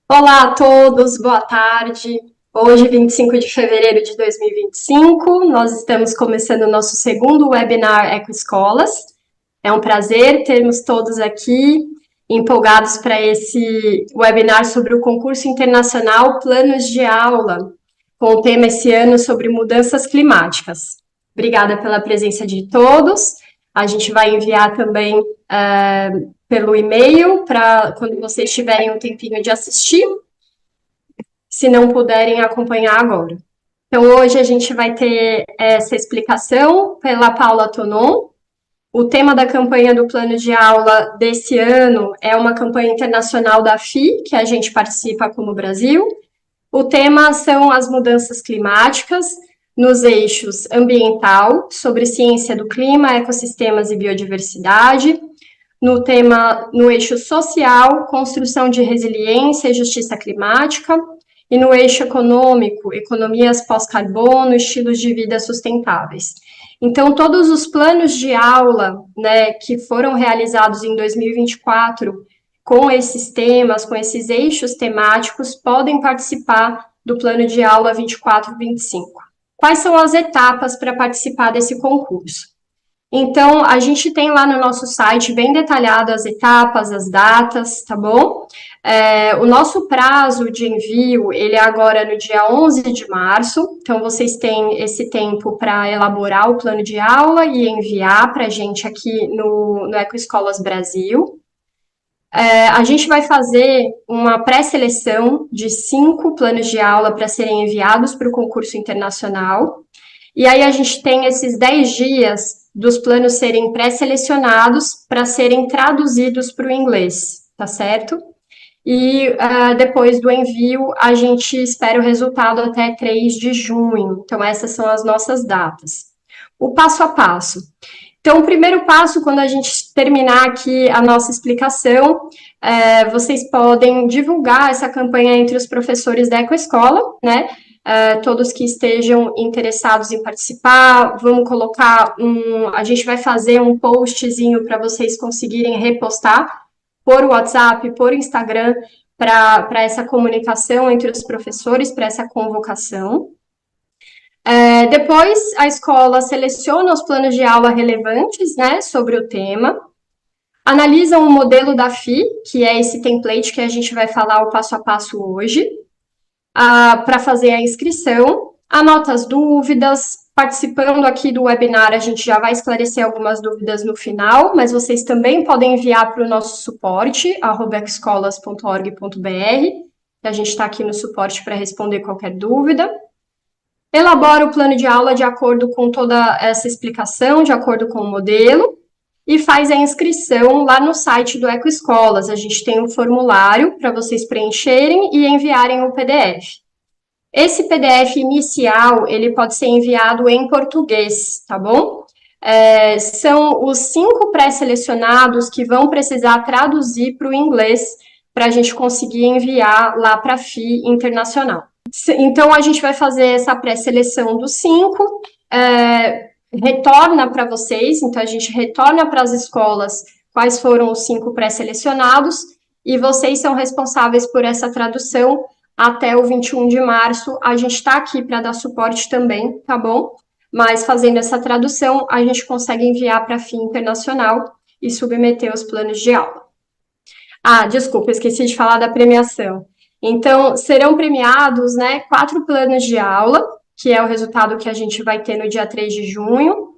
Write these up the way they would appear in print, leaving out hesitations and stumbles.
Olá a todos, boa tarde. Hoje, 25 de fevereiro de 2025, nós estamos começando o nosso segundo webinar EcoEscolas. É um prazer termos todos aqui empolgados para esse webinar sobre o concurso internacional Planos de Aula, com o tema esse ano sobre mudanças climáticas. Obrigada pela presença de todos. A gente vai enviar também pelo e-mail para quando vocês tiverem um tempinho de assistir, se não puderem acompanhar agora. Então, hoje a gente vai ter essa explicação pela Paula Tonon. O tema da campanha do plano de aula desse ano é uma campanha internacional da FI, que a gente participa como Brasil. O tema são as mudanças climáticas nos eixos ambiental, sobre ciência do clima, ecossistemas e biodiversidade. No eixo social, construção de resiliência e justiça climática. E no eixo econômico, economias pós-carbono, estilos de vida sustentáveis. Então, todos os planos de aula, né, que foram realizados em 2024 com esses temas, com esses eixos temáticos, podem participar do plano de aula 24-25. Quais são as etapas para participar desse concurso? Então, a gente tem lá no nosso site bem detalhado as etapas, as datas, tá bom? O nosso prazo de envio, ele é agora no dia 11 de março, então vocês têm esse tempo para elaborar o plano de aula e enviar para a gente aqui no EcoEscolas Brasil. A gente vai fazer uma pré-seleção de 5 planos de aula para serem enviados para o concurso internacional, e aí a gente tem esses 10 dias dos planos serem pré-selecionados para serem traduzidos para o inglês, tá certo? E depois do envio, a gente espera o resultado até 3 de junho. Então, essas são as nossas datas. O passo a passo. Então, o primeiro passo, quando a gente terminar aqui a nossa explicação, vocês podem divulgar essa campanha entre os professores da EcoEscola, né? Todos que estejam interessados em participar, vamos colocar a gente vai fazer um postzinho para vocês conseguirem repostar por WhatsApp, por Instagram, para essa comunicação entre os professores, para essa convocação. Depois, a escola seleciona os planos de aula relevantes, né, sobre o tema, analisam o modelo da FI, que é esse template que a gente vai falar o passo a passo hoje, para fazer a inscrição, anota as dúvidas. Participando aqui do webinar, a gente já vai esclarecer algumas dúvidas no final, mas vocês também podem enviar para o nosso suporte, @escolas.org.br, que a gente está aqui no suporte para responder qualquer dúvida. Elabora o plano de aula de acordo com toda essa explicação, de acordo com o modelo, e faz a inscrição lá no site do EcoEscolas. A gente tem um formulário para vocês preencherem e enviarem o PDF. Esse PDF inicial, ele pode ser enviado em português, tá bom? São os 5 pré-selecionados que vão precisar traduzir para o inglês para a gente conseguir enviar lá para a FI Internacional. Então, a gente vai fazer essa pré-seleção dos 5, retorna para vocês, então a gente retorna para as escolas quais foram os 5 pré-selecionados, e vocês são responsáveis por essa tradução até o 21 de março. A gente está aqui para dar suporte também, tá bom? Mas fazendo essa tradução, a gente consegue enviar para a FI Internacional e submeter os planos de aula. Desculpa, esqueci de falar da premiação. Então, serão premiados, né, 4 planos de aula, que é o resultado que a gente vai ter no dia 3 de junho.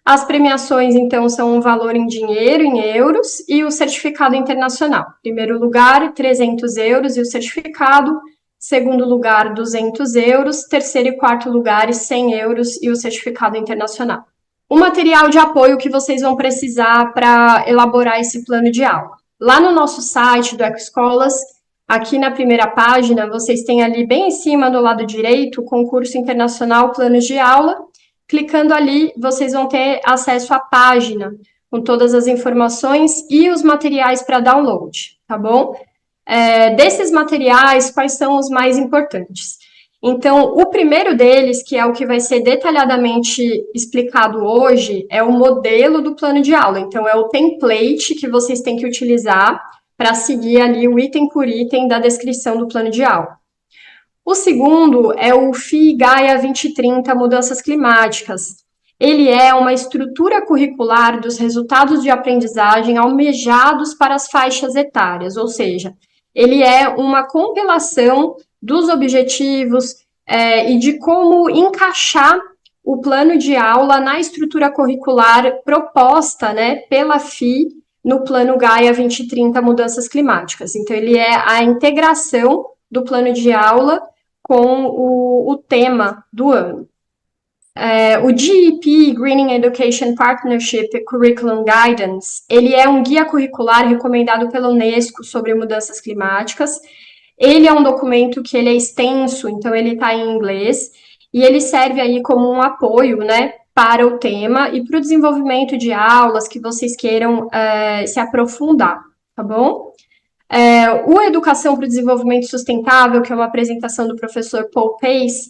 As premiações, então, são um valor em dinheiro, em euros, e o certificado internacional. Primeiro lugar, 300 euros e o certificado. Segundo lugar, 200 euros. Terceiro e quarto lugares, 100 euros e o certificado internacional. O material de apoio que vocês vão precisar para elaborar esse plano de aula. Lá no nosso site do EcoEscolas, aqui na primeira página, vocês têm ali bem em cima, do lado direito, o concurso internacional planos de aula. Clicando ali, vocês vão ter acesso à página com todas as informações e os materiais para download, tá bom? Desses materiais, quais são os mais importantes? Então, o primeiro deles, que é o que vai ser detalhadamente explicado hoje, é o modelo do plano de aula. Então, é o template que vocês têm que utilizar para seguir ali o item por item da descrição do plano de aula. O segundo é o FII Gaia 2030 Mudanças Climáticas. Ele é uma estrutura curricular dos resultados de aprendizagem almejados para as faixas etárias, ou seja, ele é uma compilação dos objetivos e de como encaixar o plano de aula na estrutura curricular proposta, né, pela FI no Plano Gaia 2030 Mudanças Climáticas. Então, ele é a integração do plano de aula com o tema do ano. O GEP, Greening Education Partnership Curriculum Guidance, ele é um guia curricular recomendado pela Unesco sobre mudanças climáticas. Ele é um documento que ele é extenso, então ele está em inglês, e ele serve aí como um apoio, né, para o tema e para o desenvolvimento de aulas que vocês queiram se aprofundar, tá bom? O Educação para o Desenvolvimento Sustentável, que é uma apresentação do professor Paul Pace,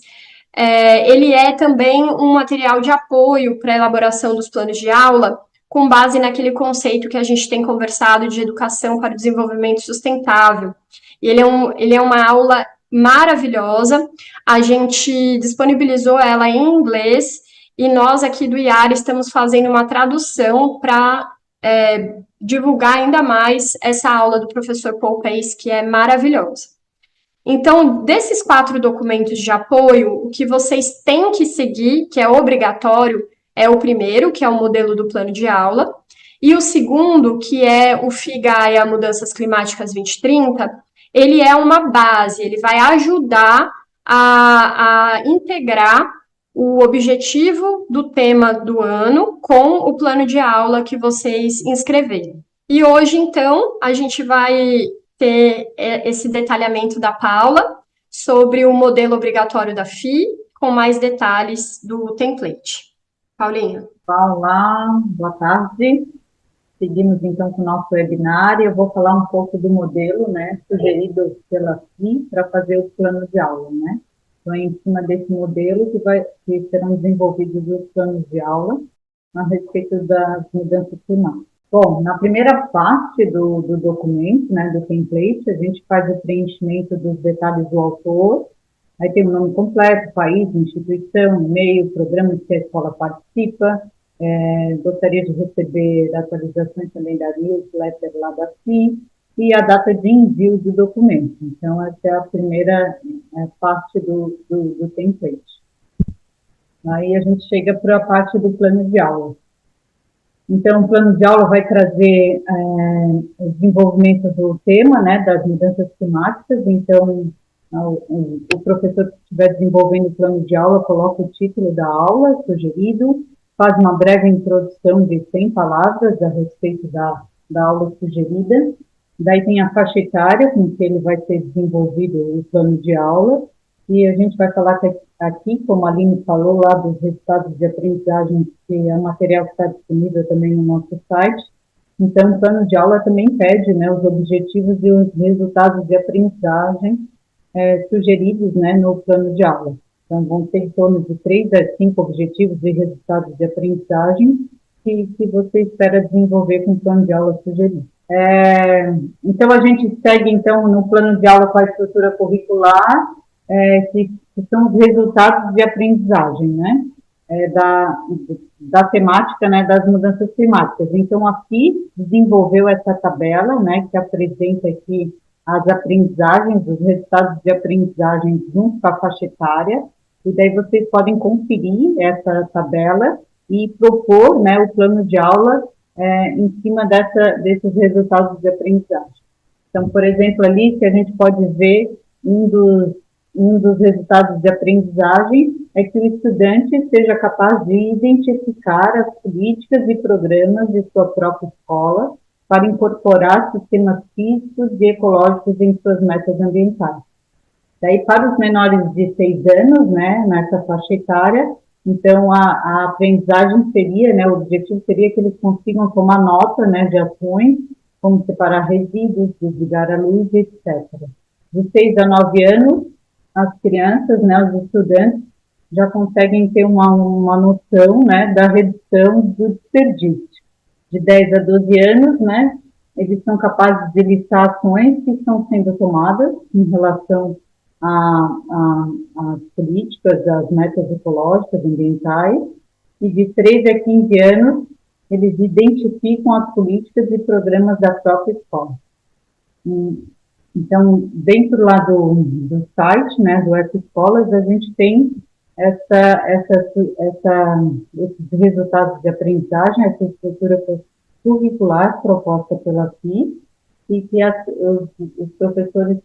ele é também um material de apoio para a elaboração dos planos de aula, com base naquele conceito que a gente tem conversado de educação para o desenvolvimento sustentável. E ele é uma aula maravilhosa, a gente disponibilizou ela em inglês, e nós aqui do IAR estamos fazendo uma tradução para divulgar ainda mais essa aula do professor Paul Pace, que é maravilhosa. Então, desses 4 documentos de apoio, o que vocês têm que seguir, que é obrigatório, é o primeiro, que é o modelo do plano de aula, e o segundo, que é o FIGAIA Mudanças Climáticas 2030, ele é uma base, ele vai ajudar a integrar o objetivo do tema do ano com o plano de aula que vocês inscreverem. E hoje, então, a gente vai ter esse detalhamento da Paula sobre o modelo obrigatório da FI, com mais detalhes do template. Paulinha. Olá, boa tarde. Seguimos então com o nosso webinar e eu vou falar um pouco do modelo, né, sugerido pela FI para fazer o plano de aula, né. Então, é em cima desse modelo que serão desenvolvidos os planos de aula a respeito das mudanças climáticas. Bom, na primeira parte do documento, né, do template, a gente faz o preenchimento dos detalhes do autor, aí tem o nome completo, país, instituição, e-mail, programa que a escola participa. Gostaria de receber atualizações também da newsletter lá da FI e a data de envio do documento. Então, essa é a primeira parte do template. Aí a gente chega para a parte do plano de aula. Então, o plano de aula vai trazer o desenvolvimento do tema, né, das mudanças climáticas. Então, o professor que estiver desenvolvendo o plano de aula coloca o título da aula sugerido, faz uma breve introdução de 100 palavras a respeito da aula sugerida. Daí tem a faixa etária com que ele vai ser desenvolvido o plano de aula. E a gente vai falar aqui, como a Aline falou, lá dos resultados de aprendizagem, que é um material que está disponível também no nosso site. Então, o plano de aula também pede, né, os objetivos e os resultados de aprendizagem sugeridos, né, no plano de aula. Então, vão ter em torno de 3 a 5 objetivos e resultados de aprendizagem que você espera desenvolver com o plano de aula sugerido. Então, a gente segue, então, no plano de aula com a estrutura curricular, que são os resultados de aprendizagem, né, da temática, né, das mudanças climáticas. Então, a FI desenvolveu essa tabela, né, que apresenta aqui as aprendizagens, os resultados de aprendizagem junto com a faixa etária, e daí vocês podem conferir essa tabela e propor, né, o plano de aula em cima desses resultados de aprendizagem. Então, por exemplo, ali que a gente pode ver um dos resultados de aprendizagem é que o estudante seja capaz de identificar as políticas e programas de sua própria escola para incorporar sistemas físicos e ecológicos em suas metas ambientais. Daí, para os menores de 6 anos, né, nessa faixa etária, então a aprendizagem seria, né, o objetivo seria que eles consigam tomar nota, né, de ações, como separar resíduos, desligar a luz, etc. De 6 a 9 anos, as crianças, né, os estudantes, já conseguem ter uma noção, né, da redução do desperdício. De 10 a 12 anos, né, eles são capazes de listar ações que estão sendo tomadas em relação às políticas, às metas ecológicas, ambientais, e de 13 a 15 anos, eles identificam as políticas e programas da própria escola. Então, dentro lá do site, né, do Ecoescolas, a gente tem esses resultados de aprendizagem, essa estrutura curricular proposta pela FI, e que os professores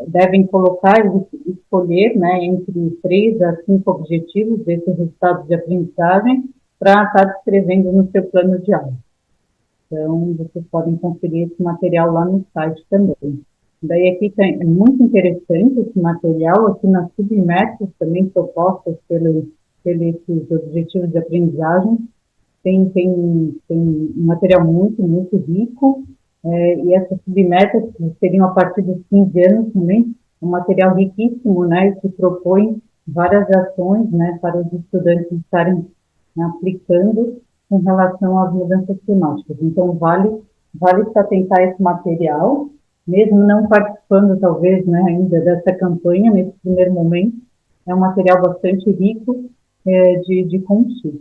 devem colocar e escolher, né, entre 3 a 5 objetivos desses resultados de aprendizagem para estar descrevendo no seu plano de aula. Então, vocês podem conferir esse material lá no site também. Daí aqui é muito interessante esse material, aqui nas submetas também propostas pelos objetivos de aprendizagem, tem um material muito, muito rico, e essas submetas, que seriam a partir dos 15 anos também, um material riquíssimo, né, que propõe várias ações, né, para os estudantes estarem aplicando com relação às mudanças climáticas. Então, vale se atentar a esse material, mesmo não participando, talvez, né, ainda dessa campanha, nesse primeiro momento, é um material bastante rico de consulta.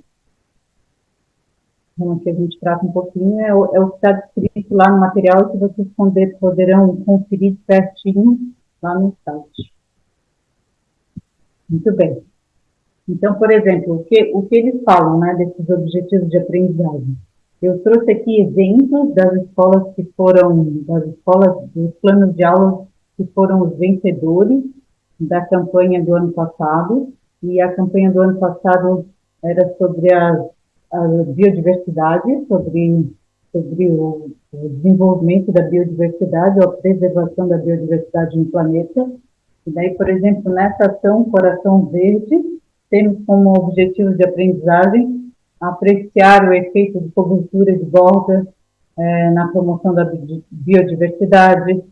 Então, aqui a gente trata um pouquinho, é o que está descrito lá no material, que vocês poderão conferir certinho lá no site. Muito bem. Então, por exemplo, o que eles falam, né, desses objetivos de aprendizagem? Eu trouxe aqui exemplos das escolas dos planos de aula que foram os vencedores da campanha do ano passado, e a campanha do ano passado era sobre a biodiversidade, sobre o desenvolvimento da biodiversidade, ou a preservação da biodiversidade no planeta. E daí, por exemplo, nessa ação Coração Verde, temos como objetivo de aprendizagem apreciar o efeito de cobertura de borda na promoção da biodiversidade,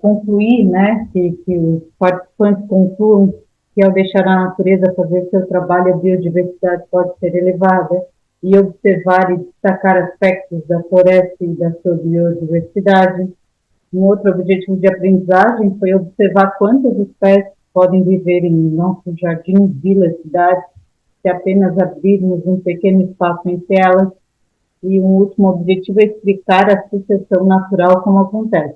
concluir, né, que os participantes concluam que ao deixar a natureza fazer seu trabalho, a biodiversidade pode ser elevada, e observar e destacar aspectos da floresta e da sua biodiversidade. Um outro objetivo de aprendizagem foi observar quantas espécies podem viver em nossos jardins, vilas, cidades, se apenas abrirmos um pequeno espaço entre elas. E um último objetivo é explicar a sucessão natural como acontece.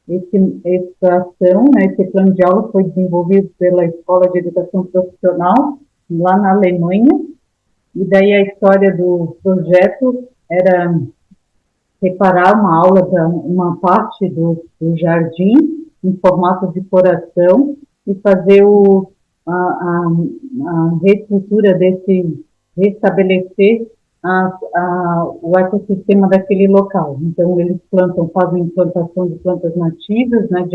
Essa ação, né, esse plano de aula foi desenvolvido pela Escola de Educação Profissional, lá na Alemanha, e daí a história do projeto era separar uma parte do jardim em formato de coração e fazer a reestrutura restabelecer o ecossistema daquele local. Então, eles fazem plantação de plantas nativas, né,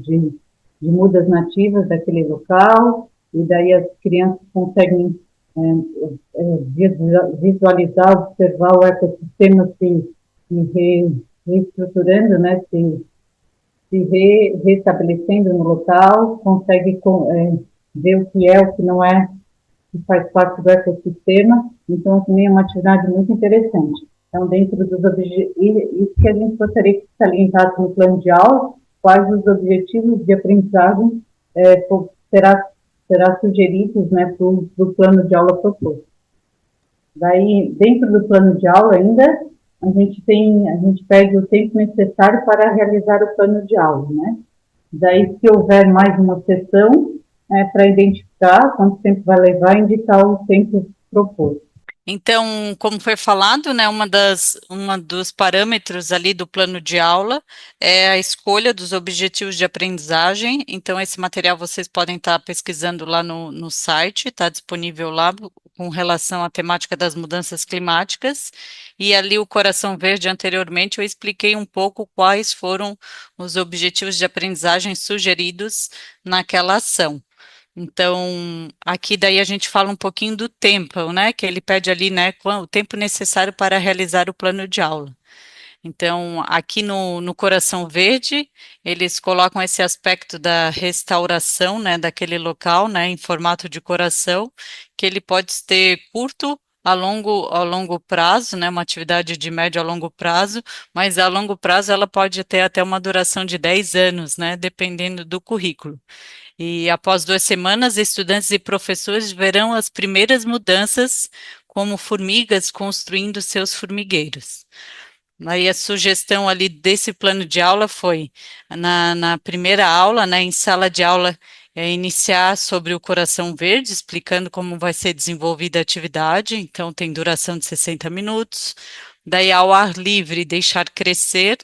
de mudas nativas daquele local, e daí as crianças conseguem visualizar, observar o ecossistema se reestruturando, né, se restabelecendo no local, consegue ver o que é, o que não é, que faz parte do ecossistema. Então, também é uma atividade muito interessante. Então, dentro dos objetivos, isso que a gente gostaria que salientasse no plano de aula, quais os objetivos de aprendizagem será sugeridos, né, para o plano de aula proposto. Daí, dentro do plano de aula ainda, a gente pede o tempo necessário para realizar o plano de aula, né? Daí, se houver mais uma sessão, para identificar quanto tempo vai levar, indicar o tempo proposto. Então, como foi falado, né, uma dos parâmetros ali do plano de aula é a escolha dos objetivos de aprendizagem. Então, esse material vocês podem estar pesquisando lá no site, está disponível lá com relação à temática das mudanças climáticas. E ali o Coração Verde, anteriormente, eu expliquei um pouco quais foram os objetivos de aprendizagem sugeridos naquela ação. Então, aqui daí a gente fala um pouquinho do tempo, né, que ele pede ali, né, o tempo necessário para realizar o plano de aula. Então, aqui no Coração Verde, eles colocam esse aspecto da restauração, né, daquele local, né, em formato de coração, que ele pode ter curto, a longo prazo, né, uma atividade de médio a longo prazo, mas a longo prazo ela pode ter até uma duração de 10 anos, né, dependendo do currículo. E após 2 semanas, estudantes e professores verão as primeiras mudanças, como formigas construindo seus formigueiros. Aí a sugestão ali desse plano de aula foi, na primeira aula, né, em sala de aula, iniciar sobre o coração verde, explicando como vai ser desenvolvida a atividade, então tem duração de 60 minutos. Daí, ao ar livre, deixar crescer,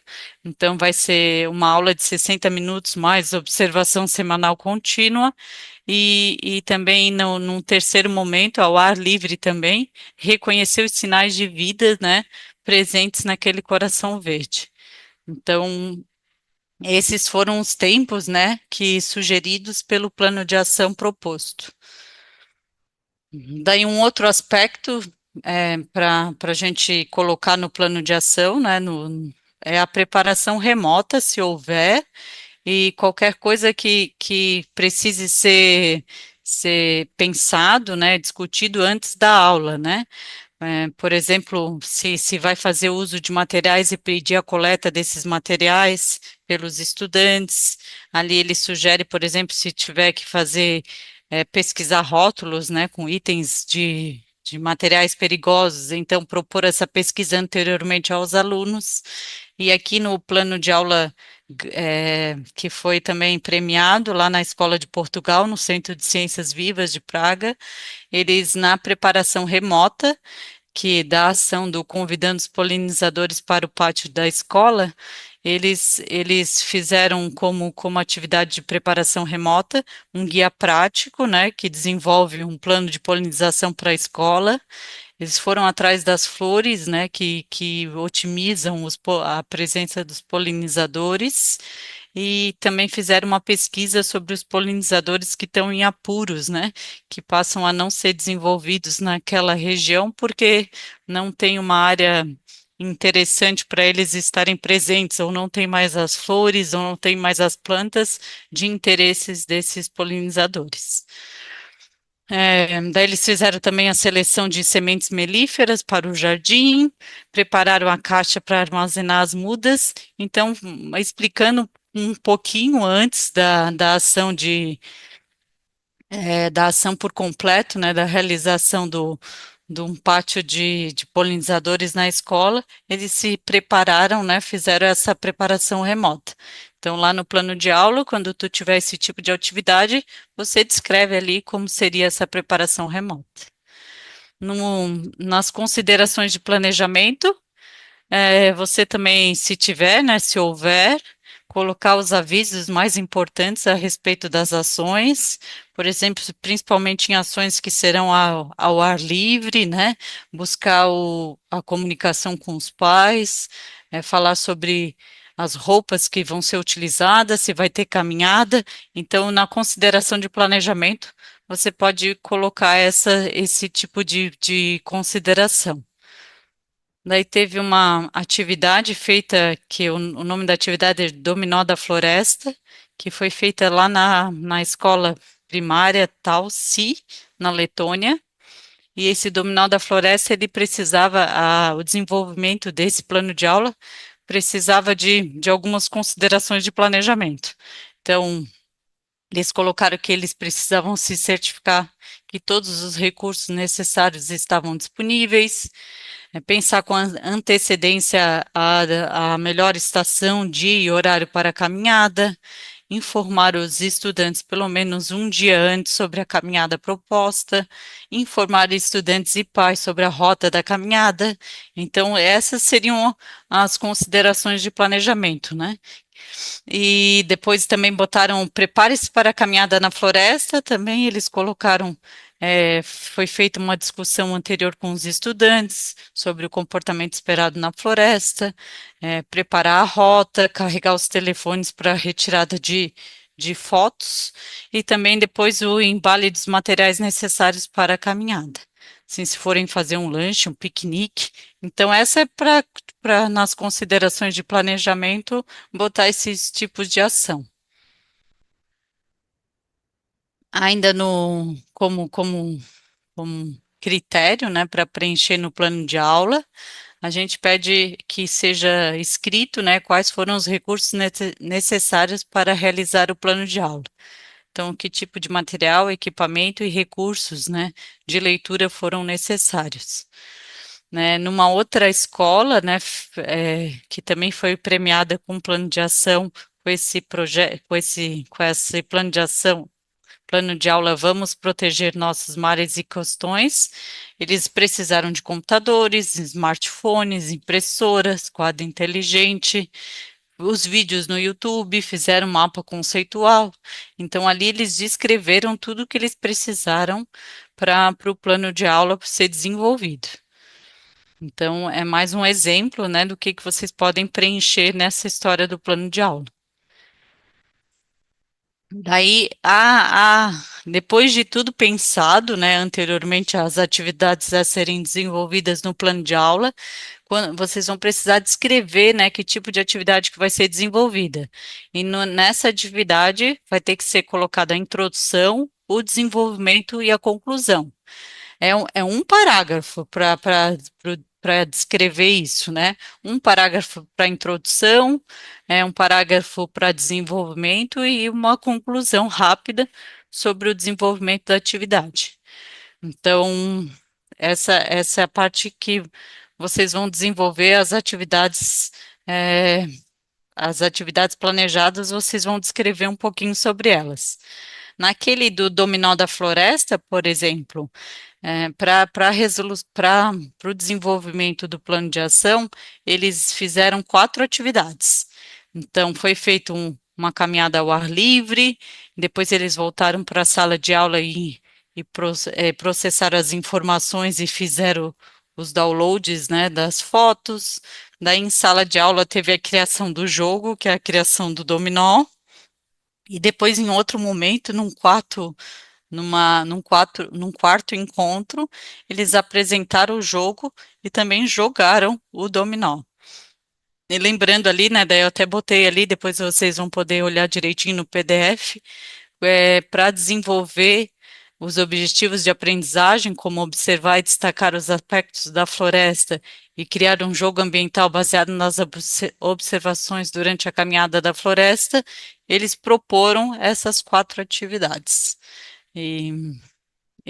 então vai ser uma aula de 60 minutos mais observação semanal contínua, e também num terceiro momento, ao ar livre também, reconhecer os sinais de vida, né, presentes naquele coração verde. Então, esses foram os tempos, né, que sugeridos pelo plano de ação proposto. Daí um outro aspecto para a gente colocar no plano de ação, né, é a preparação remota, se houver, e qualquer coisa que precise ser pensado, né, discutido antes da aula, né? Por exemplo, se vai fazer uso de materiais e pedir a coleta desses materiais pelos estudantes, ali ele sugere, por exemplo, se tiver que fazer, pesquisar rótulos, né, com itens de materiais perigosos, então propor essa pesquisa anteriormente aos alunos. E aqui no plano de aula, que foi também premiado lá na Escola de Portugal, no Centro de Ciências Vivas de Praga, eles, na preparação remota, que da ação do convidando os polinizadores para o pátio da escola, eles fizeram como atividade de preparação remota um guia prático, né, que desenvolve um plano de polinização para a escola. Eles foram atrás das flores, né, que otimizam a presença dos polinizadores, e também fizeram uma pesquisa sobre os polinizadores que estão em apuros, né, que passam a não ser desenvolvidos naquela região porque não tem uma área interessante para eles estarem presentes, ou não tem mais as flores, ou não tem mais as plantas de interesses desses polinizadores. Daí eles fizeram também a seleção de sementes melíferas para o jardim, prepararam a caixa para armazenar as mudas, então, explicando um pouquinho antes da ação da ação por completo, né, da realização de um pátio de polinizadores na escola, eles se prepararam, né, fizeram essa preparação remota. Então, lá no plano de aula, quando tu tiver esse tipo de atividade, você descreve ali como seria essa preparação remota. Nas considerações de planejamento, você também, se tiver, né, se houver, colocar os avisos mais importantes a respeito das ações, por exemplo, principalmente em ações que serão ao ar livre, né, buscar a comunicação com os pais, falar sobre as roupas que vão ser utilizadas, se vai ter caminhada. Então, na consideração de planejamento, você pode colocar esse tipo de consideração. Daí teve uma atividade feita, que o nome da atividade é Dominó da Floresta, que foi feita lá na escola primária Talsi, na Letônia. E esse Dominó da Floresta, ele precisava, o desenvolvimento desse plano de aula precisava de algumas considerações de planejamento. Então, eles colocaram que eles precisavam se certificar que todos os recursos necessários estavam disponíveis, pensar com antecedência a melhor estação, dia e horário para a caminhada, informar os estudantes pelo menos um dia antes sobre a caminhada proposta, informar estudantes e pais sobre a rota da caminhada. Então, essas seriam as considerações de planejamento, né? E depois também botaram prepare-se para a caminhada na floresta, também eles colocaram, foi feita uma discussão anterior com os estudantes sobre o comportamento esperado na floresta, preparar a rota, carregar os telefones para retirada de fotos, e também depois o embale dos materiais necessários para a caminhada. Assim, se forem fazer um lanche, um piquenique. Então, essa é para nas considerações de planejamento botar esses tipos de ação. Ainda como critério, né, para preencher no plano de aula. A gente pede que seja escrito, né, quais foram os recursos necessários para realizar o plano de aula. Então, que tipo de material, equipamento e recursos, né, de leitura foram necessários. Né, numa outra escola, né, que também foi premiada com plano de ação, com esse projeto, com esse plano de aula Vamos Proteger Nossos Mares e Costões. Eles precisaram de computadores, smartphones, impressoras, quadro inteligente, os vídeos no YouTube, fizeram um mapa conceitual. Então, ali eles descreveram tudo o que eles precisaram para o plano de aula ser desenvolvido. Então, é mais um exemplo, né, do que vocês podem preencher nessa história do plano de aula. Daí, depois de tudo pensado, né, anteriormente, as atividades a serem desenvolvidas no plano de aula, vocês vão precisar descrever, né, que tipo de atividade que vai ser desenvolvida. E nessa atividade vai ter que ser colocada a introdução, o desenvolvimento e a conclusão. É um parágrafo para descrever isso, né? Um parágrafo para introdução, um parágrafo para desenvolvimento e uma conclusão rápida sobre o desenvolvimento da atividade. Então, essa é a parte que vocês vão desenvolver as atividades planejadas, vocês vão descrever um pouquinho sobre elas. Naquele do Dominó da Floresta, por exemplo, para o desenvolvimento do plano de ação, eles fizeram 4 atividades. Então, foi feito uma caminhada ao ar livre, depois eles voltaram para a sala de aula e processaram as informações e fizeram os downloads, né, das fotos. Daí, em sala de aula, teve a criação do jogo, que é a criação do dominó. E depois, em outro momento, num quarto encontro, eles apresentaram o jogo e também jogaram o dominó. E lembrando ali, né, daí eu até botei ali, depois vocês vão poder olhar direitinho no PDF, para desenvolver os objetivos de aprendizagem, como observar e destacar os aspectos da floresta e criar um jogo ambiental baseado nas observações durante a caminhada da floresta, eles proporam essas 4 atividades. E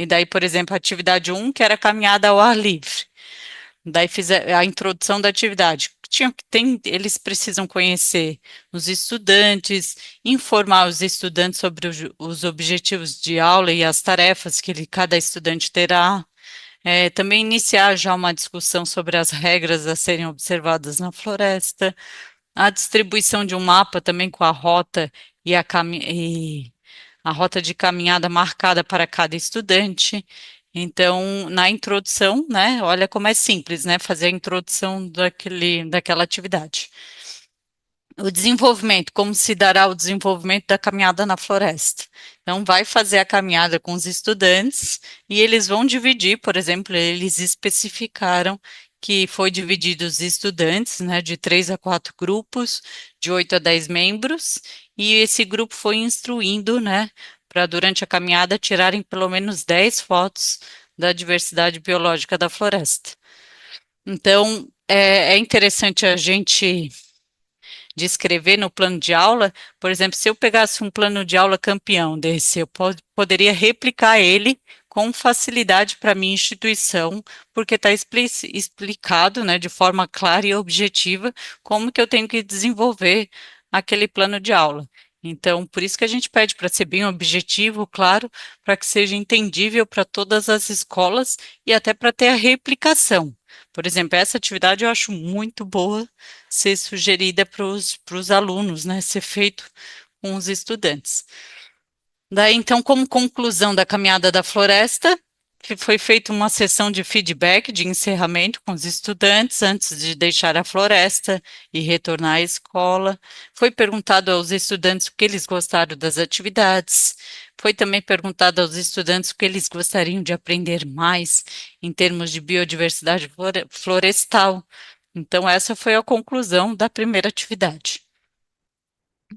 daí, por exemplo, a atividade 1, que era a caminhada ao ar livre. Daí fiz a introdução da atividade. Eles precisam conhecer os estudantes, informar os estudantes sobre os objetivos de aula e as tarefas que cada estudante terá. Também iniciar já uma discussão sobre as regras a serem observadas na floresta. A distribuição de um mapa também com a rota e a rota de caminhada marcada para cada estudante. Então, na introdução, né, olha como é simples, né, fazer a introdução daquela atividade. O desenvolvimento, como se dará o desenvolvimento da caminhada na floresta. Então, vai fazer a caminhada com os estudantes e eles vão dividir, por exemplo, eles especificaram que foi dividido os estudantes, né, de 3 a 4 grupos, de 8 a 10 membros, e esse grupo foi instruindo, né, para durante a caminhada tirarem pelo menos 10 fotos da diversidade biológica da floresta. Então, é interessante a gente descrever no plano de aula, por exemplo, se eu pegasse um plano de aula campeão desse, eu poderia replicar ele com facilidade para a minha instituição, porque está explicado, né, de forma clara e objetiva como que eu tenho que desenvolver aquele plano de aula. Então, por isso que a gente pede para ser bem objetivo, claro, para que seja entendível para todas as escolas e até para ter a replicação. Por exemplo, essa atividade eu acho muito boa ser sugerida para os alunos, né, ser feito com os estudantes. Daí, então, como conclusão da caminhada da floresta, foi feita uma sessão de feedback, de encerramento com os estudantes antes de deixar a floresta e retornar à escola. Foi perguntado aos estudantes o que eles gostaram das atividades. Foi também perguntado aos estudantes o que eles gostariam de aprender mais em termos de biodiversidade florestal. Então, essa foi a conclusão da primeira atividade.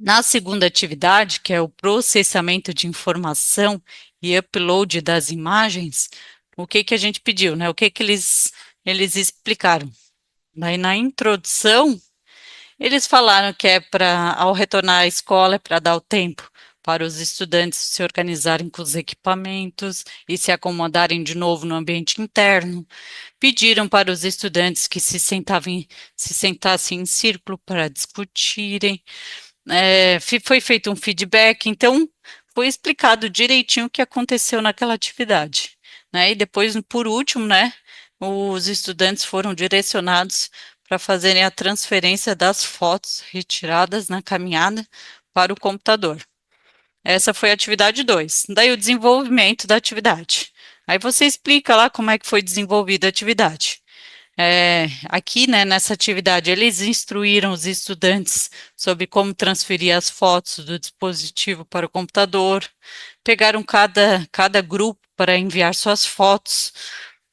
Na segunda atividade, que é o processamento de informação e upload das imagens, o que que a gente pediu, né? O que que eles explicaram. Daí na introdução, eles falaram que é para, ao retornar à escola, é para dar o tempo para os estudantes se organizarem com os equipamentos e se acomodarem de novo no ambiente interno. Pediram para os estudantes que se sentassem em círculo para discutirem. Foi feito um feedback, então foi explicado direitinho o que aconteceu naquela atividade, né? E depois, por último, né, os estudantes foram direcionados para fazerem a transferência das fotos retiradas na caminhada para o computador. Essa foi a atividade 2. Daí o desenvolvimento da atividade. Aí você explica lá como é que foi desenvolvida a atividade. Aqui, né, nessa atividade, eles instruíram os estudantes sobre como transferir as fotos do dispositivo para o computador, pegaram cada grupo para enviar suas fotos.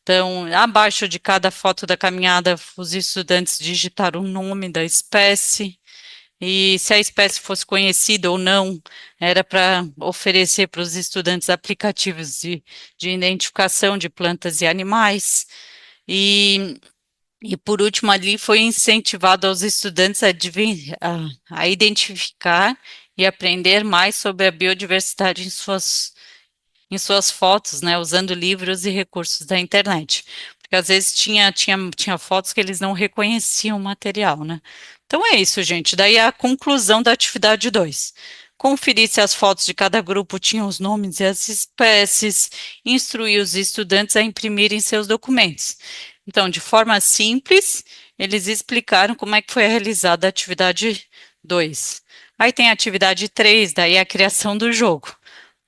Então, abaixo de cada foto da caminhada, os estudantes digitaram o nome da espécie, e se a espécie fosse conhecida ou não, era para oferecer para os estudantes aplicativos de identificação de plantas e animais. E e por último, ali foi incentivado aos estudantes a identificar e aprender mais sobre a biodiversidade em suas fotos, né, usando livros e recursos da internet. Porque às vezes tinha fotos que eles não reconheciam o material, né? Então é isso, gente. Daí a conclusão da atividade 2. Conferir se as fotos de cada grupo tinham os nomes e as espécies, instruir os estudantes a imprimirem seus documentos. Então, de forma simples, eles explicaram como é que foi realizada a atividade 2. Aí tem a atividade 3, daí a criação do jogo.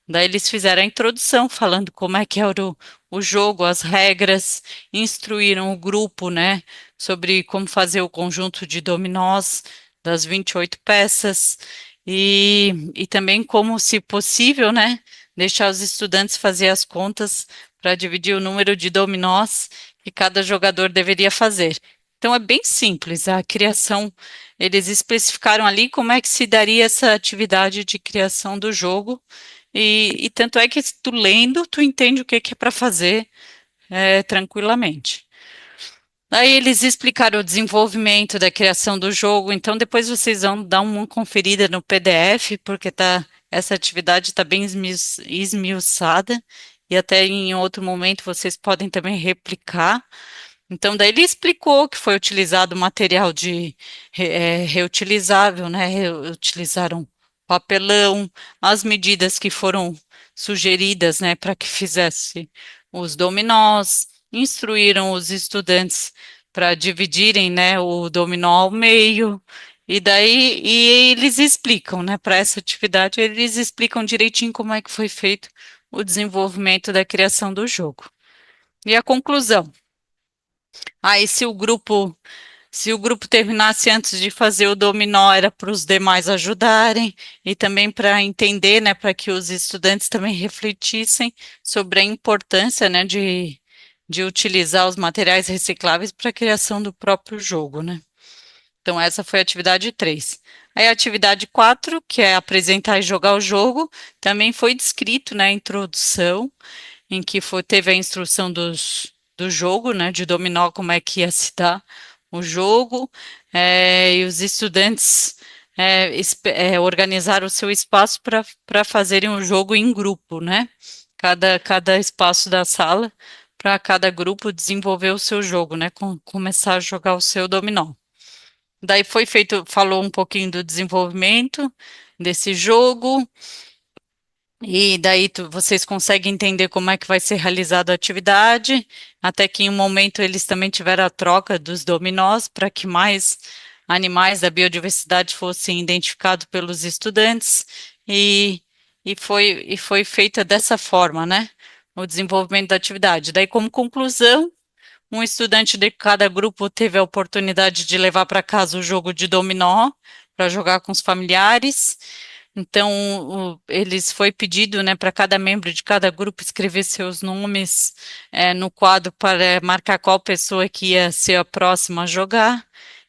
Daí eles fizeram a introdução, falando como é que era o jogo, as regras, instruíram o grupo, né, sobre como fazer o conjunto de dominós das 28 peças e também como, se possível, né, deixar os estudantes fazer as contas para dividir o número de dominós que cada jogador deveria fazer. Então é bem simples a criação. Eles especificaram ali como é que se daria essa atividade de criação do jogo e tanto é que tu lendo, tu entende o que que é para fazer tranquilamente. Aí eles explicaram o desenvolvimento da criação do jogo, então depois vocês vão dar uma conferida no PDF, porque essa atividade está bem esmiuçada, e até em outro momento vocês podem também replicar. Então, daí ele explicou que foi utilizado material reutilizável, né? Utilizaram papelão, as medidas que foram sugeridas, né, para que fizesse os dominós, instruíram os estudantes para dividirem, né, o dominó ao meio, e eles explicam, né, para essa atividade, eles explicam direitinho como é que foi feito o desenvolvimento da criação do jogo. E a conclusão? Aí, se o grupo terminasse antes de fazer o dominó, era para os demais ajudarem e também para entender, né, para que os estudantes também refletissem sobre a importância, né, de utilizar os materiais recicláveis para a criação do próprio jogo, né. Então, essa foi a atividade 3. Aí, a atividade 4, que é apresentar e jogar o jogo, também foi descrito na introdução, em que teve a instrução do jogo, né, de dominó, como é que ia se dar o jogo, e os estudantes organizaram o seu espaço para fazerem o jogo em grupo, né, cada espaço da sala, para cada grupo desenvolver o seu jogo, né, começar a jogar o seu dominó. Daí falou um pouquinho do desenvolvimento desse jogo, e daí vocês conseguem entender como é que vai ser realizada a atividade, até que em um momento eles também tiveram a troca dos dominós para que mais animais da biodiversidade fossem identificados pelos estudantes, e foi feita dessa forma, né? O desenvolvimento da atividade. Daí, como conclusão, um estudante de cada grupo teve a oportunidade de levar para casa o jogo de dominó para jogar com os familiares. Então, eles foi pedido, né, para cada membro de cada grupo escrever seus nomes no quadro para marcar qual pessoa que ia ser a próxima a jogar.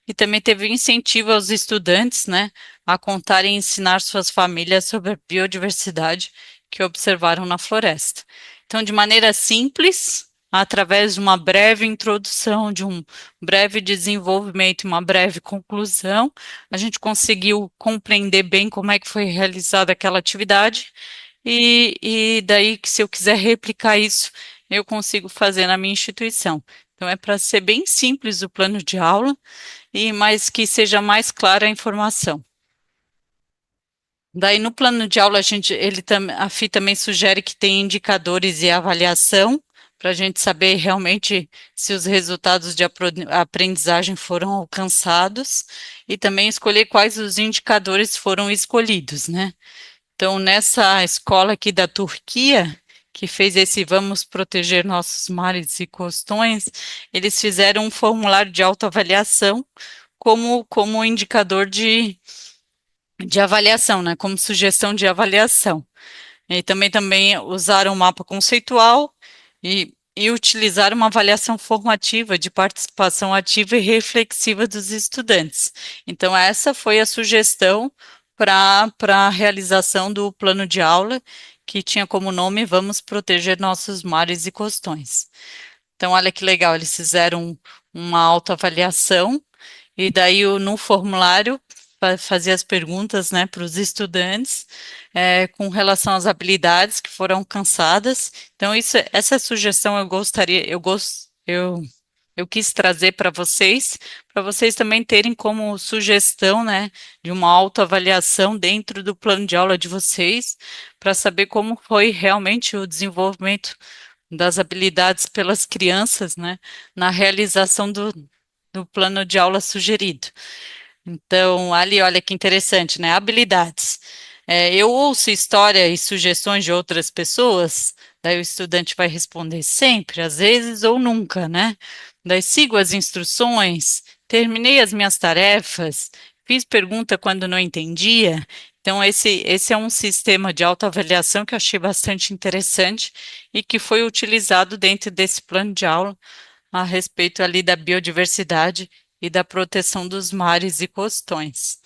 E também teve incentivo aos estudantes, né, a contarem e ensinar suas famílias sobre a biodiversidade que observaram na floresta. Então, de maneira simples, através de uma breve introdução, de um breve desenvolvimento e uma breve conclusão, a gente conseguiu compreender bem como é que foi realizada aquela atividade, e daí que se eu quiser replicar isso, eu consigo fazer na minha instituição. Então, é para ser bem simples o plano de aula, mas que seja mais clara a informação. Daí, no plano de aula, a FI também sugere que tem indicadores e avaliação, para a gente saber realmente se os resultados de aprendizagem foram alcançados, e também escolher quais os indicadores foram escolhidos, né? Então, nessa escola aqui da Turquia, que fez esse Vamos Proteger Nossos Mares e Costões, eles fizeram um formulário de autoavaliação como indicador de avaliação, né? Como sugestão de avaliação. E também usaram o mapa conceitual e utilizaram uma avaliação formativa de participação ativa e reflexiva dos estudantes. Então, essa foi a sugestão para a realização do plano de aula, que tinha como nome Vamos Proteger Nossos Mares e Costões. Então, olha que legal, eles fizeram uma autoavaliação, e daí no formulário fazer as perguntas, né, para os estudantes com relação às habilidades que foram alcançadas. Então, essa sugestão eu quis trazer para vocês também terem como sugestão, né, de uma autoavaliação dentro do plano de aula de vocês, para saber como foi realmente o desenvolvimento das habilidades pelas crianças, né, na realização do plano de aula sugerido. Então, ali, olha que interessante, né? Habilidades. Eu ouço história e sugestões de outras pessoas, daí o estudante vai responder sempre, às vezes ou nunca, né? Daí sigo as instruções, terminei as minhas tarefas, fiz pergunta quando não entendia. Então, esse é um sistema de autoavaliação que eu achei bastante interessante e que foi utilizado dentro desse plano de aula a respeito ali da biodiversidade e da proteção dos mares e costões.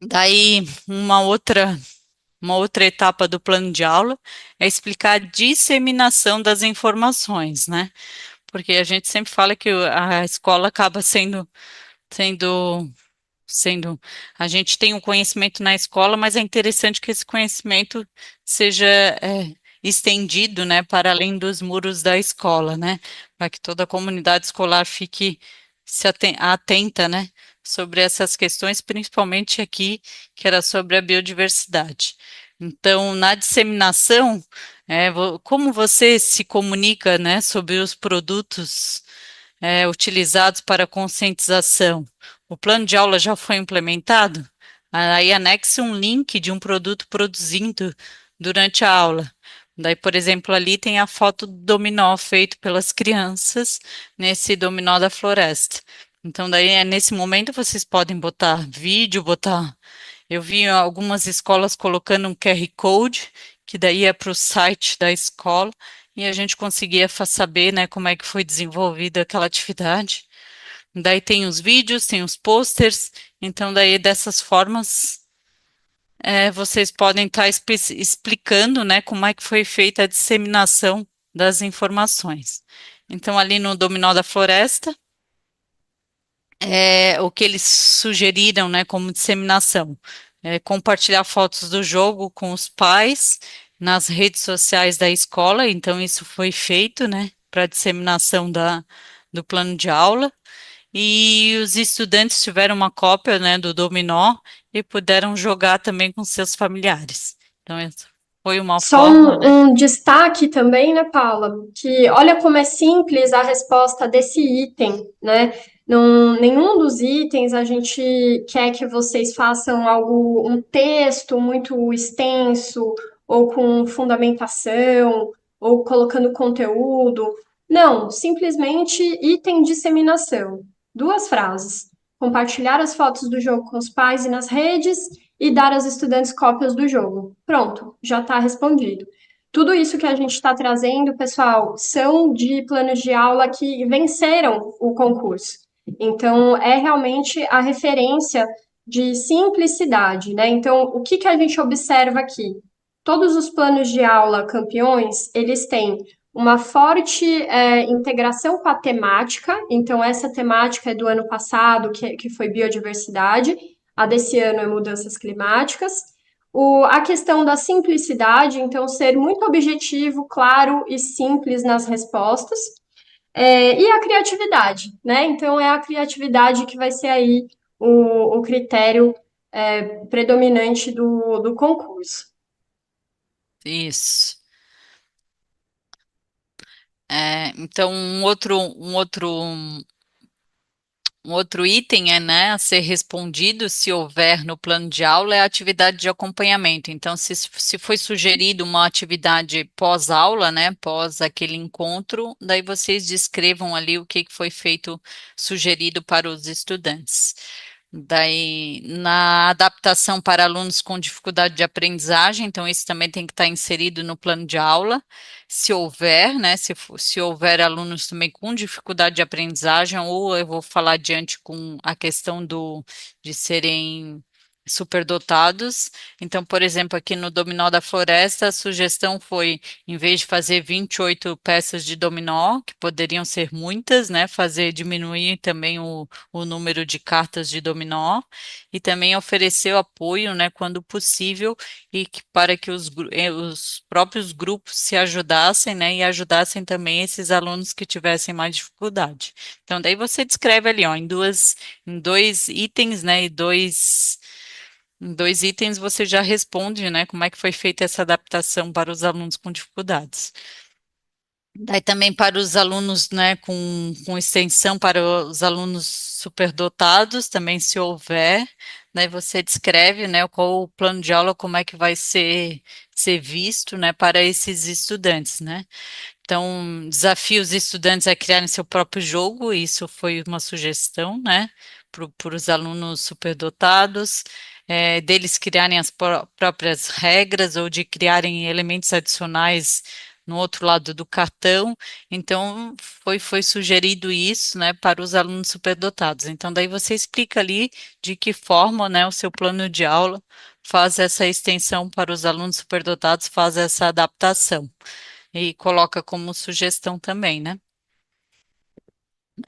Daí, uma outra etapa do plano de aula é explicar a disseminação das informações, né? Porque a gente sempre fala que a escola acaba sendo, a gente tem um conhecimento na escola, mas é interessante que esse conhecimento seja estendido, né, para além dos muros da escola, né, para que toda a comunidade escolar fique atenta, né, sobre essas questões, principalmente aqui, que era sobre a biodiversidade. Então, na disseminação, como você se comunica, né, sobre os produtos utilizados para conscientização? O plano de aula já foi implementado? Aí anexe um link de um produto produzindo durante a aula. Daí, por exemplo, ali tem a foto do dominó feito pelas crianças nesse dominó da floresta. Então, daí, nesse momento, vocês podem botar vídeo, Eu vi algumas escolas colocando um QR Code, que daí é para o site da escola, e a gente conseguia saber, né, como é que foi desenvolvida aquela atividade. Daí tem os vídeos, tem os posters, então daí dessas formas vocês podem estar explicando, né, como é que foi feita a disseminação das informações. Então ali no Dominó da Floresta, o que eles sugeriram, né, como disseminação, compartilhar fotos do jogo com os pais nas redes sociais da escola, então isso foi feito, né, para disseminação do plano de aula. E os estudantes tiveram uma cópia, né, do dominó e puderam jogar também com seus familiares. Então, essa foi uma Só forma, né? um destaque também, né, Paula? Que olha como é simples a resposta desse item, né? Nenhum dos itens a gente quer que vocês façam um texto muito extenso, ou com fundamentação, ou colocando conteúdo. Não, simplesmente item disseminação. Duas frases. Compartilhar as fotos do jogo com os pais e nas redes e dar aos estudantes cópias do jogo. Pronto, já está respondido. Tudo isso que a gente está trazendo, pessoal, são de planos de aula que venceram o concurso. Então, é realmente a referência de simplicidade, né? Então, o que a gente observa aqui? Todos os planos de aula campeões, eles têm uma forte integração com a temática. Então, essa temática é do ano passado, que foi biodiversidade, a desse ano é mudanças climáticas. A questão da simplicidade, então, ser muito objetivo, claro e simples nas respostas. E a criatividade, né? Então, é a criatividade que vai ser aí o critério predominante do concurso. Isso. Então, um outro item né, a ser respondido, se houver no plano de aula, é a atividade de acompanhamento. Então, se foi sugerido uma atividade pós-aula, né, pós aquele encontro, daí vocês descrevam ali o que foi feito, sugerido para os estudantes. Daí, na adaptação para alunos com dificuldade de aprendizagem, então isso também tem que estar inserido no plano de aula, se houver, né, se houver alunos também com dificuldade de aprendizagem, ou eu vou falar adiante com a questão de serem superdotados. Então, por exemplo, aqui no Dominó da Floresta, a sugestão foi, em vez de fazer 28 peças de dominó, que poderiam ser muitas, né, diminuir também o número de cartas de dominó, e também oferecer o apoio, né, quando possível, para que os próprios grupos se ajudassem, né, e ajudassem também esses alunos que tivessem mais dificuldade. Então, daí você descreve ali, ó, em dois itens, né, em dois itens você já responde, né, como é que foi feita essa adaptação para os alunos com dificuldades. Daí também para os alunos, né, com extensão para os alunos superdotados, também se houver, daí você descreve, né, qual o plano de aula, como é que vai ser visto, né, para esses estudantes, né. Então, desafio os estudantes a criarem seu próprio jogo, isso foi uma sugestão, né, para os alunos superdotados, deles criarem as próprias regras ou de criarem elementos adicionais no outro lado do cartão. Então, foi sugerido isso, né, para os alunos superdotados. Então, daí você explica ali de que forma, né, o seu plano de aula faz essa extensão para os alunos superdotados, faz essa adaptação. E coloca como sugestão também, né?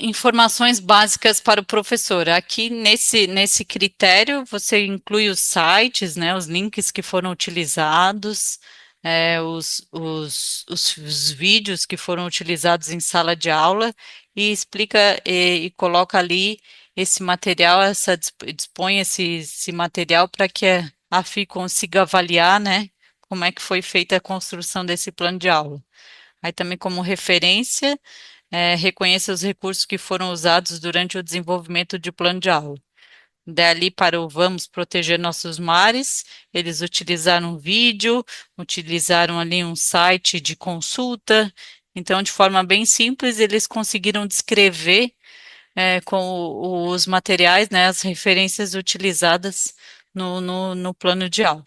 Informações básicas para o professor. Aqui nesse critério você inclui os sites, né, os links que foram utilizados, os vídeos que foram utilizados em sala de aula e explica e coloca ali esse material, dispõe esse material para que a FI consiga avaliar, né, como é que foi feita a construção desse plano de aula. Aí também como referência, reconheça os recursos que foram usados durante o desenvolvimento de plano de aula. Dali para o Vamos Proteger Nossos Mares, eles utilizaram um vídeo, utilizaram ali um site de consulta, então de forma bem simples eles conseguiram descrever com os materiais, né, as referências utilizadas no plano de aula.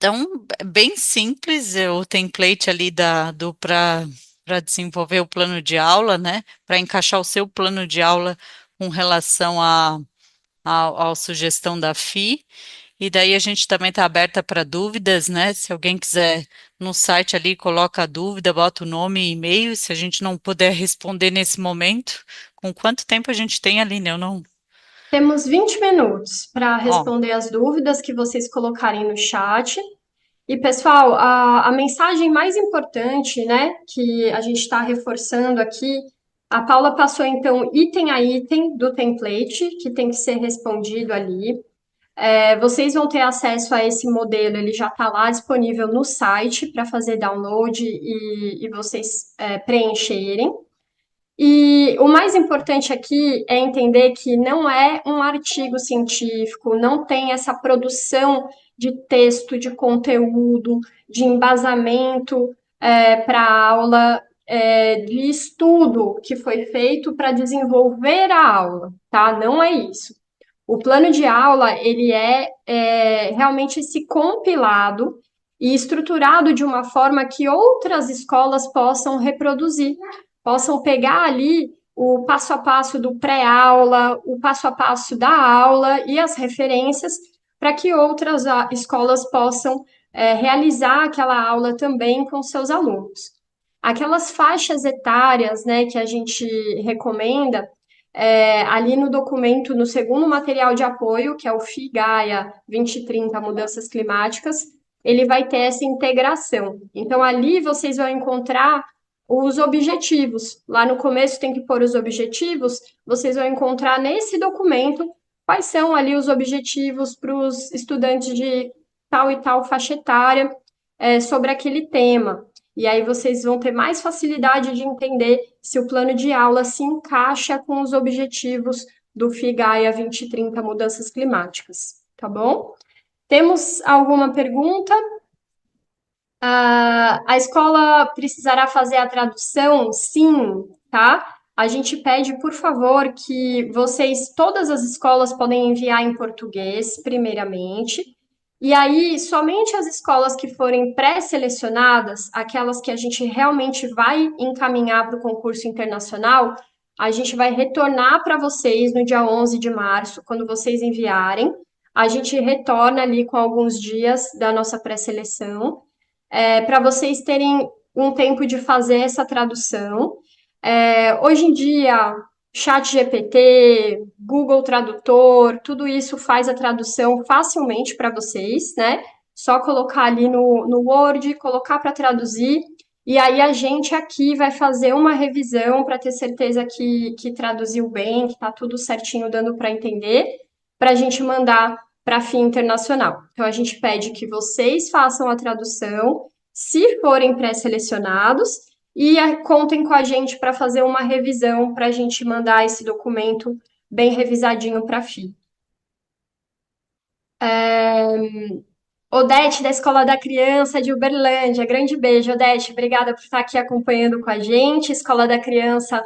Então, bem simples o template ali para desenvolver o plano de aula, né? Para encaixar o seu plano de aula com relação à sugestão da FI. E daí a gente também está aberta para dúvidas, né? Se alguém quiser no site ali, coloca a dúvida, bota o nome e e-mail. Se a gente não puder responder nesse momento, com quanto tempo a gente tem ali, né? Eu não. Temos 20 minutos para Ó, responder as dúvidas que vocês colocarem no chat. E, pessoal, a mensagem mais importante, né, que a gente está reforçando aqui, a Paula passou, então, item a item do template, que tem que ser respondido ali. Vocês vão ter acesso a esse modelo, ele já está lá disponível no site para fazer download e vocês preencherem. E o mais importante aqui é entender que não é um artigo científico, não tem essa produção de texto, de conteúdo, de embasamento para a aula, de estudo que foi feito para desenvolver a aula, tá? Não é isso. O plano de aula, ele é realmente esse compilado e estruturado de uma forma que outras escolas possam reproduzir, possam pegar ali o passo a passo do pré-aula, o passo a passo da aula e as referências para que outras escolas possam realizar aquela aula também com seus alunos. Aquelas faixas etárias, né, que a gente recomenda, ali no documento, no segundo material de apoio, que é o FI-Gaia 2030 Mudanças Climáticas, ele vai ter essa integração. Então, ali vocês vão encontrar os objetivos. Lá no começo tem que pôr os objetivos, vocês vão encontrar nesse documento quais são ali os objetivos para os estudantes de tal e tal faixa etária sobre aquele tema. E aí vocês vão ter mais facilidade de entender se o plano de aula se encaixa com os objetivos do FIGAIA 2030 Mudanças Climáticas, tá bom? Temos alguma pergunta? A escola precisará fazer a tradução? Sim, tá? A gente pede, por favor, que vocês, todas as escolas podem enviar em português, primeiramente, e aí somente as escolas que forem pré-selecionadas, aquelas que a gente realmente vai encaminhar para o concurso internacional, a gente vai retornar para vocês no dia 11 de março, quando vocês enviarem. A gente retorna ali com alguns dias da nossa pré-seleção para vocês terem um tempo de fazer essa tradução. Hoje em dia, Chat GPT, Google Tradutor, tudo isso faz a tradução facilmente para vocês, né? Só colocar ali no Word, colocar para traduzir, e aí a gente aqui vai fazer uma revisão para ter certeza que traduziu bem, que está tudo certinho, dando para entender, para a gente mandar para a FIA Internacional. Então, a gente pede que vocês façam a tradução, se forem pré-selecionados, e contem com a gente para fazer uma revisão, para a gente mandar esse documento bem revisadinho para a FI. Odete, da Escola da Criança de Uberlândia, grande beijo, Odete, obrigada por estar aqui acompanhando com a gente. Escola da Criança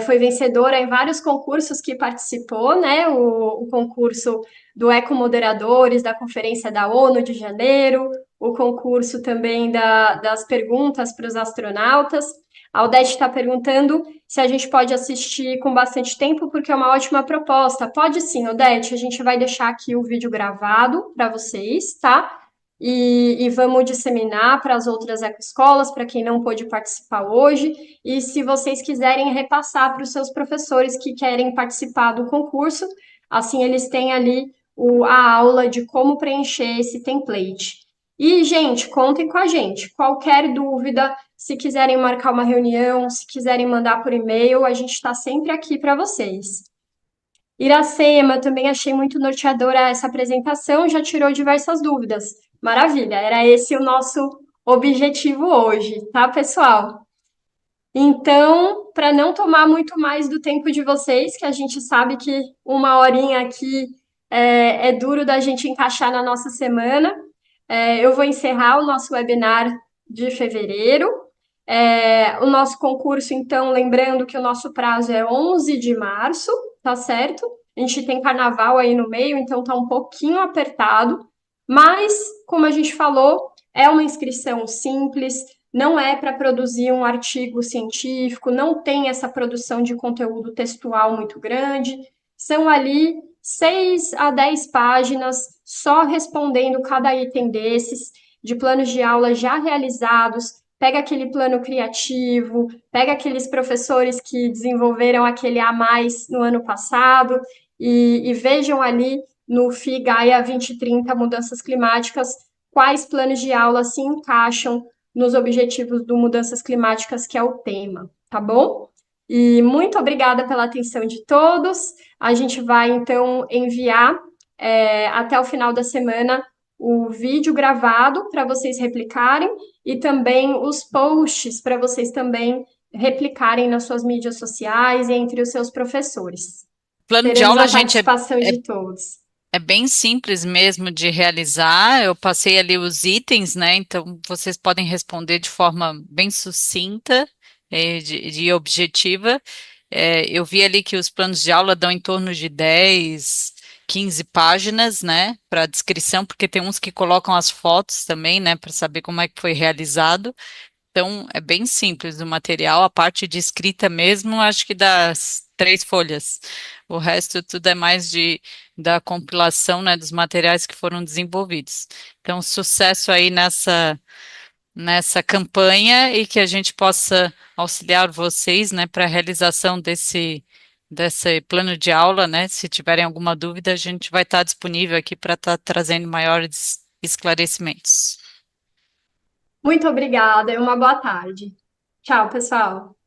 foi vencedora em vários concursos que participou, né? O concurso do Ecomoderadores, da Conferência da ONU de janeiro, o concurso também das perguntas para os astronautas. A Odete está perguntando se a gente pode assistir com bastante tempo, porque é uma ótima proposta. Pode sim, Odete, a gente vai deixar aqui o vídeo gravado para vocês, tá? E vamos disseminar para as outras ecoescolas, para quem não pôde participar hoje. E se vocês quiserem repassar para os seus professores que querem participar do concurso, assim eles têm ali a aula de como preencher esse template. E, gente, contem com a gente. Qualquer dúvida, se quiserem marcar uma reunião, se quiserem mandar por e-mail, a gente está sempre aqui para vocês. Iracema, também achei muito norteadora essa apresentação, já tirou diversas dúvidas. Maravilha, era esse o nosso objetivo hoje, tá, pessoal? Então, para não tomar muito mais do tempo de vocês, que a gente sabe que uma horinha aqui é duro da gente encaixar na nossa semana, eu vou encerrar o nosso webinar de fevereiro. O nosso concurso, então, lembrando que o nosso prazo é 11 de março, tá certo? A gente tem carnaval aí no meio, então tá um pouquinho apertado, mas, como a gente falou, é uma inscrição simples, não é para produzir um artigo científico, não tem essa produção de conteúdo textual muito grande, são ali 6 a 10 páginas só respondendo cada item desses, de planos de aula já realizados. Pega aquele plano criativo, pega aqueles professores que desenvolveram aquele a mais no ano passado e vejam ali no FI Gaia 2030 Mudanças Climáticas quais planos de aula se encaixam nos objetivos do Mudanças Climáticas, que é o tema, tá bom? E muito obrigada pela atenção de todos. A gente vai, então, enviar até o final da semana o vídeo gravado para vocês replicarem e também os posts para vocês também replicarem nas suas mídias sociais e entre os seus professores. Plano de Teremos aula, a gente, participação de todos. é bem simples mesmo de realizar. Eu passei ali os itens, né? Então vocês podem responder de forma bem sucinta, de objetiva. Eu vi ali que os planos de aula dão em torno de 10, 15 páginas, né? Para descrição, porque tem uns que colocam as fotos também, né? Para saber como é que foi realizado. Então, é bem simples o material, a parte de escrita mesmo, acho que das 3 folhas. O resto tudo é mais da compilação, né, dos materiais que foram desenvolvidos. Então, sucesso aí nessa campanha e que a gente possa auxiliar vocês, né, para a realização desse plano de aula, né? Se tiverem alguma dúvida, a gente vai estar disponível aqui para estar trazendo maiores esclarecimentos. Muito obrigada e uma boa tarde. Tchau, pessoal.